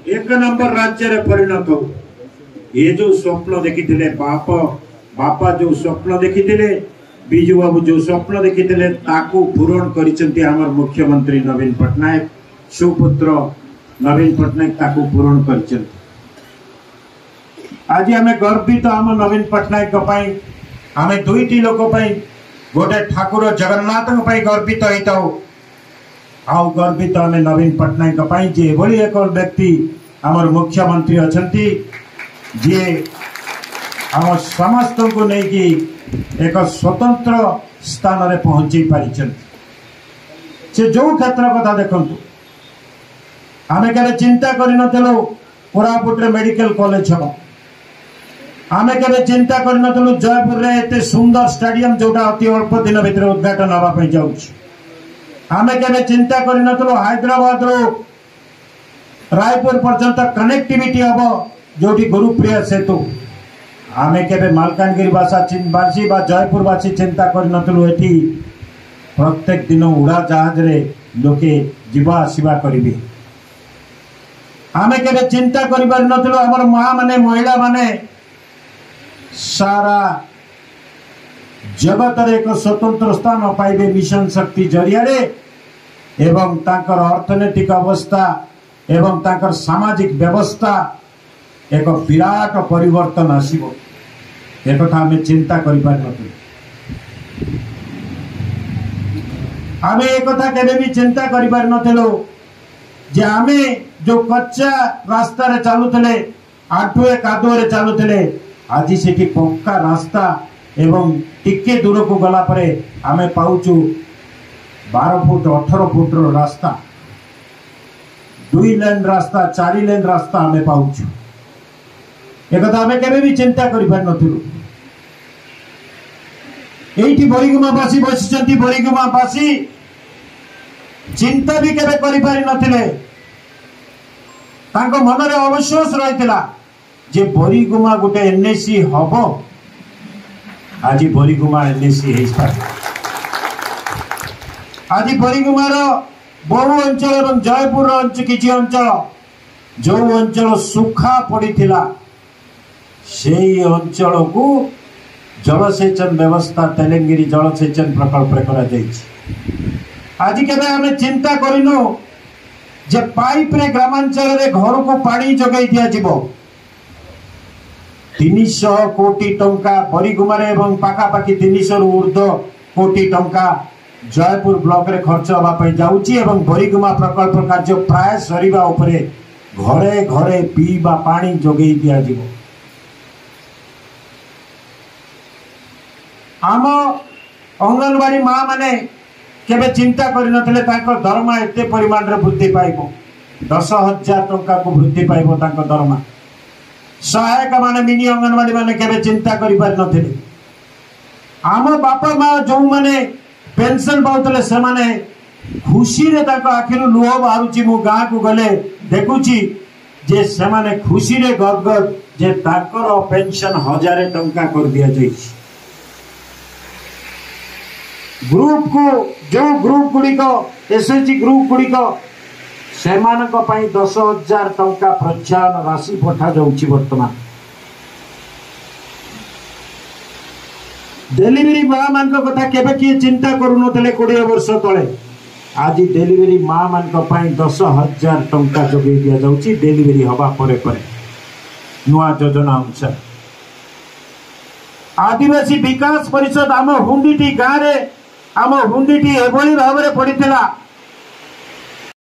एक नंबर राज्य रे परिणत हो। ये जो स्वप्न देखी बापा जो स्वप्न देखी बिजू बाबू जो स्वप्न देखी ताकू पूरण करिसेंती हमर मुख्यमंत्री नवीन पटनायक सुपुत्र नवीन पटनायक ताकू पूरण करिसेंती। आज आमे गर्वित आम नवीन पटनायक पई आमे दुईटी लोक पई गोटे ठाकुर जगन्नाथ पई गर्वित होइताउ आउ गर्वित आमे नवीन पटनायक पई जे एभली एक व्यक्ति हमर मुख्यमंत्री अछंती जे हम समस्त को नहीं कि एक स्वतंत्र स्थान रे पहुंची पारिछन। से जो क्षेत्र कथा देखंतु आमे केबे चिंता करि नथलो कोरापुट रे मेडिकल कॉलेज हम आमे केबे चिंता करि नथलो जयपुर रे एते सुंदर स्टेडियम जोटा अति अल्प दिन भितर उद्घाटन हवा पई जाउछ। आमे केबे चिंता करि नथलो हैदराबाद रो रायपुर पर्यंत कनेक्टिविटी हबो जोटी गुरुप्रिया सेतु आमे केबे मालकानगिरी बासी बा जयपुर बासी चिंता कर नथलु एठी प्रत्येक दिन उड़ा जहाज रे लोके जीवा आसीबा करिवे। आमे केबे चिंता करि पार नथलु हमर मां माने महिला माने सारा जगत रे एक स्वतंत्र स्थान पाइबे मिशन शक्ति जरिया रे एवं ताकर अर्थनैतिक अवस्था एवं ताकर सामाजिक व्यवस्था एक विराट परिवर्तन आसीबो एक कथा हमें चिंता करि पार नथु। हमें एक कथा केबे भी चिंता करि पार नथलो जे हमें जो कच्चा रास्ता रे चालुथले आठुए कादुए रे चालुथले आज सेठी पक्का रास्ता एवं टिके दूर को गला परे हमें पाउचु 12 फुट 18 फुट रो रास्ता 2 लेन रास्ता 4 लेन रास्ता हमें पाउचु। एक आमे केबे भी चिंता करि पार नथिलु। एठी बरिगुमावासी बसिचंती बरिगुमावासी चिंता भी केबे करि पारि नथिले। तांको मन रे अवश्योस रहितला जे बरिगुमा गोटे एनएसी हबो आज बरिगुमा एनएसी हे पार। आज बरिगुमा रो बहु अंचल एवं जयपुर अंचल किछि अंचल जो अंचल सुखा पड़िथिला सेई अंचल को जलसेचन व्यवस्था तेलंगिरी जलसेचन प्रकल्प रे करा जाइछि। आज केबे हमें चिंता करिनो जे पाइप रे ग्रामांचल रे घर को पानी जगाई दिया जिवो 300 कोटी टंका बरिगुमारे एवं पाखा पाखी 300 रु ऊर्ध्व कोटी टंका जयपुर ब्लॉक रे खर्च हवा पई जाउछि एवं बरिगुमा प्रकल्प कार्य प्राय सरीबा उपरे घरे घरे पीबा पानी जगाई दिया जिवो। आम अंगनवाड़ी माँ माने केबे चिंता करि नथले तांको दरमा एते परिमाण रे वृद्धि पाइबो 10,000 टंका को वृद्धि पाइबो तांको दरमा। सहायक माने मिनी अंगनवाड़ी माने केबे चिंता करि पार नथले। आम बापा माँ जो माने पेंशन पाउतले से माने खुशी रे तांको आखिरु लुह बारुची मु गाँ को गले देखुची जे से माने खुशी रे गदगद जे तांकर पेंशन 1000 टंका कर दिया जाइछि। ग्रुप को जो ग्रुप गुड़िक एसएचजी ग्रुप गुड़िक से 10,000 टंका प्रोत्साहन राशि पठा जाउछि। वर्तमान डेलीवरी माँ मान कथा केबे किए चिंता करू नथले 20 वर्ष तले आज डेलीवरी माँ मान 10,000 टंका जोगे दिया जाउछि। डेलीवरी हवा परे परे नुआ योजना अनुसार आदिवासी विकास परिषद आम हुंडीटी गाँव रे आम हुंडीटी एभली भाव में पड़ीला